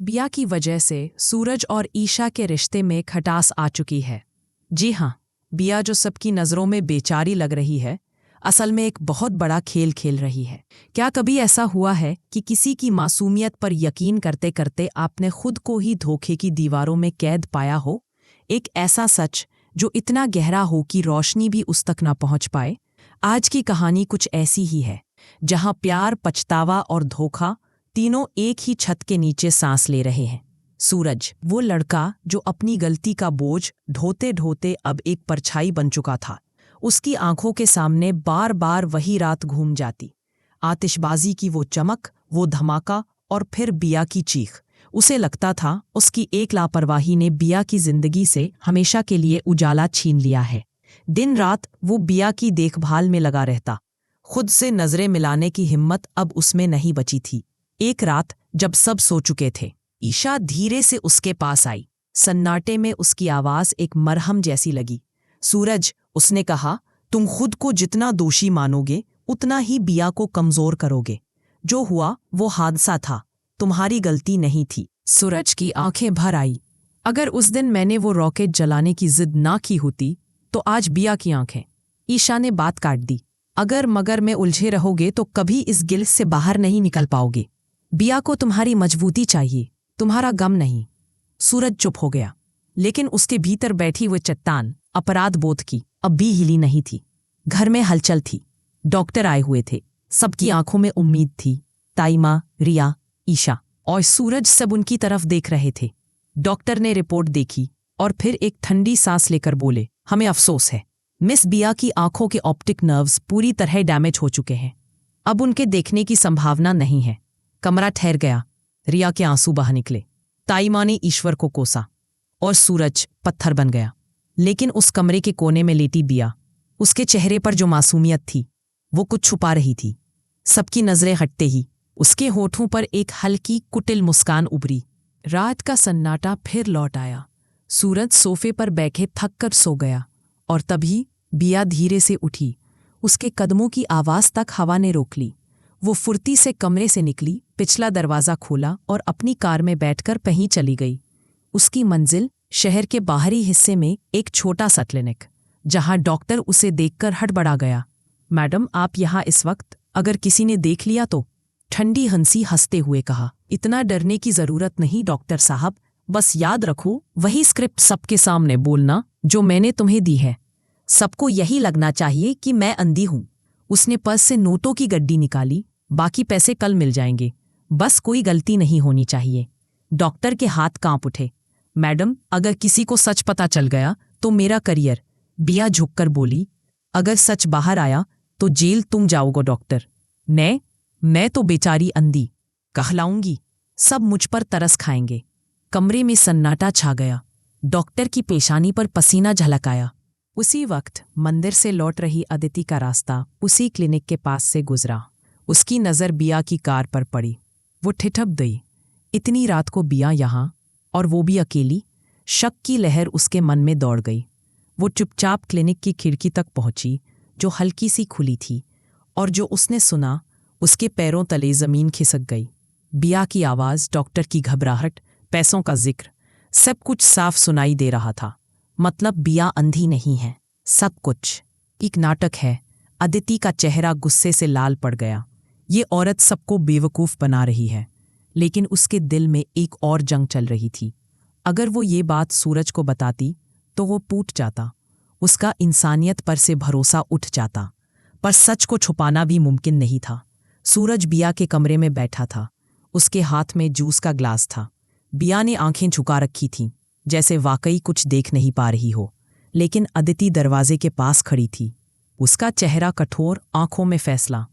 बिया की वजह से सूरज और ईशा के रिश्ते में खटास आ चुकी है। जी हाँ, बिया जो सबकी नज़रों में बेचारी लग रही है, असल में एक बहुत बड़ा खेल खेल रही है। क्या कभी ऐसा हुआ है कि किसी की मासूमियत पर यकीन करते करते आपने खुद को ही धोखे की दीवारों में कैद पाया हो? एक ऐसा सच जो इतना गहरा हो कि रोशनी भी उस तक ना पहुंच पाए। आज की कहानी कुछ ऐसी ही है, जहां प्यार, पछतावा और धोखा तीनों एक ही छत के नीचे सांस ले रहे हैं। सूरज, वो लड़का जो अपनी गलती का बोझ ढोते ढोते अब एक परछाई बन चुका था। उसकी आंखों के सामने बार बार वही रात घूम जाती, आतिशबाजी की वो चमक, वो धमाका और फिर बिया की चीख। उसे लगता था उसकी एक लापरवाही ने बिया की जिंदगी से हमेशा के लिए उजाला छीन लिया है। दिन रात वो बिया की देखभाल में लगा रहता। खुद से नजरें मिलाने की हिम्मत अब उसमें नहीं बची थी। एक रात जब सब सो चुके थे, ईशा धीरे से उसके पास आई। सन्नाटे में उसकी आवाज एक मरहम जैसी लगी। सूरज, उसने कहा, तुम खुद को जितना दोषी मानोगे उतना ही बिया को कमजोर करोगे। जो हुआ वो हादसा था, तुम्हारी गलती नहीं थी। सूरज की आंखें भर आई। अगर उस दिन मैंने वो रॉकेट जलाने की जिद ना की होती तो आज बिया की आंखें। ईशा ने बात काट दी। अगर मगर में उलझे रहोगे तो कभी इस गिल्ट से बाहर नहीं निकल पाओगे। बिया को तुम्हारी मजबूती चाहिए, तुम्हारा गम नहीं। सूरज चुप हो गया, लेकिन उसके भीतर बैठी हुई चट्टान अपराध बोध की अब भी हिली नहीं थी। घर में हलचल थी। डॉक्टर आए हुए थे। सबकी आंखों में उम्मीद थी। ताइमा, रिया, ईशा और सूरज सब उनकी तरफ देख रहे थे। डॉक्टर ने रिपोर्ट देखी और फिर एक ठंडी सांस लेकर बोले, हमें अफसोस है, मिस बिया की आंखों के ऑप्टिक नर्व्स पूरी तरह डैमेज हो चुके हैं। अब उनके देखने की संभावना नहीं है। कमरा ठहर गया। रिया के आंसू बहा निकले। ताइमा ने ईश्वर को कोसा और सूरज पत्थर बन गया। लेकिन उस कमरे के कोने में लेटी बिया, उसके चेहरे पर जो मासूमियत थी, वो कुछ छुपा रही थी। सबकी नजरें हटते ही उसके होठों पर एक हल्की कुटिल मुस्कान उभरी। रात का सन्नाटा फिर लौट आया। सूरज सोफे पर बैठे थक कर सो गया और तभी बिया धीरे से उठी। उसके कदमों की आवाज तक हवा ने रोक ली। वो फुर्ती से कमरे से निकली, पिछला दरवाजा खोला और अपनी कार में बैठकर कहीं चली गई। उसकी मंजिल शहर के बाहरी हिस्से में एक छोटा सा क्लिनिक, जहां डॉक्टर उसे देखकर हड़बड़ा गया। मैडम, आप यहाँ इस वक्त? अगर किसी ने देख लिया तो? ठंडी हंसी हंसते हुए कहा, इतना डरने की जरूरत नहीं डॉक्टर साहब, बस याद रखो वही स्क्रिप्ट सबके सामने बोलना जो मैंने तुम्हें दी है। सबको यही लगना चाहिए कि मैं अंधी हूं। उसने पर्स से नोटों की गड्डी निकाली। बाकी पैसे कल मिल जाएंगे, बस कोई गलती नहीं होनी चाहिए। डॉक्टर के हाथ कांप उठे। मैडम, अगर किसी को सच पता चल गया तो मेरा करियर। बिया झुककर बोली, अगर सच बाहर आया तो जेल तुम जाओगे डॉक्टर। मैं तो बेचारी अंधी कहलाऊंगी। सब मुझ पर तरस खाएंगे। कमरे में सन्नाटा छा गया। डॉक्टर की पेशानी पर पसीना झलक आया। उसी वक्त मंदिर से लौट रही अदिति का रास्ता उसी क्लिनिक के पास से गुजरा। उसकी नज़र बिया की कार पर पड़ी। वो ठिठक गई। इतनी रात को बिया यहाँ, और वो भी अकेली। शक की लहर उसके मन में दौड़ गई। वो चुपचाप क्लिनिक की खिड़की तक पहुंची, जो हल्की सी खुली थी, और जो उसने सुना, उसके पैरों तले जमीन खिसक गई। बिया की आवाज़, डॉक्टर की घबराहट, पैसों का जिक्र, सब कुछ साफ सुनाई दे रहा था। मतलब बिया अंधी नहीं है, सब कुछ एक नाटक है। अदिति का चेहरा गुस्से से लाल पड़ गया। ये औरत सबको बेवकूफ़ बना रही है, लेकिन उसके दिल में एक और जंग चल रही थी। अगर वो ये बात सूरज को बताती तो वो टूट जाता, उसका इंसानियत पर से भरोसा उठ जाता। पर सच को छुपाना भी मुमकिन नहीं था। सूरज बिया के कमरे में बैठा था। उसके हाथ में जूस का ग्लास था। बिया ने आंखें झुका रखी थीं, जैसे वाकई कुछ देख नहीं पा रही हो। लेकिन अदिति दरवाजे के पास खड़ी थी। उसका चेहरा कठोर, आंखों में फैसला।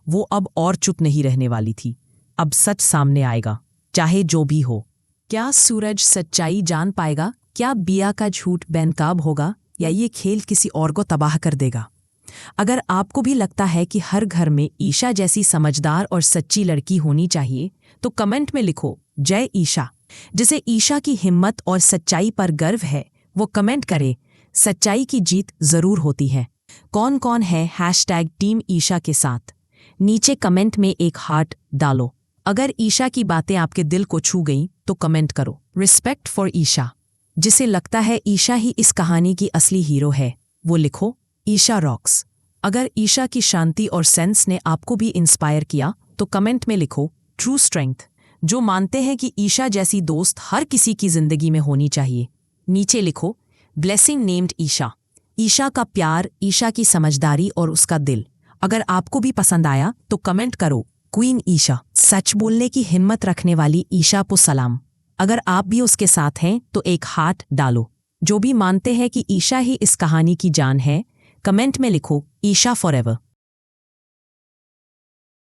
वो अब और चुप नहीं रहने वाली थी। अब सच सामने आएगा, चाहे जो भी हो। क्या सूरज सच्चाई जान पाएगा? क्या बिया का झूठ बेनकाब होगा, या ये खेल किसी और को तबाह कर देगा? अगर आपको भी लगता है कि हर घर में ईशा जैसी समझदार और सच्ची लड़की होनी चाहिए, तो कमेंट में लिखो, जय ईशा। जिसे ईशा की हिम्मत और सच्चाई पर गर्व है, वो कमेंट करे, सच्चाई की जीत जरूर होती है। कौन कौन है #टीम ईशा के साथ? नीचे कमेंट में एक हार्ट डालो। अगर ईशा की बातें आपके दिल को छू गईं, तो कमेंट करो रिस्पेक्ट फॉर ईशा। जिसे लगता है ईशा ही इस कहानी की असली हीरो है, वो लिखो ईशा रॉक्स। अगर ईशा की शांति और सेंस ने आपको भी इंस्पायर किया तो कमेंट में लिखो ट्रू स्ट्रेंथ। जो मानते हैं कि ईशा जैसी दोस्त हर किसी की जिंदगी में होनी चाहिए, नीचे लिखो ब्लेसिंग नेम्ड ईशा। ईशा का प्यार, ईशा की समझदारी और उसका दिल। अगर आपको भी पसंद आया तो कमेंट करो क्वीन ईशा। सच बोलने की हिम्मत रखने वाली ईशा को सलाम। अगर आप भी उसके साथ हैं तो एक हार्ट डालो। जो भी मानते हैं कि ईशा ही इस कहानी की जान है, कमेंट में लिखो ईशा फॉरएवर।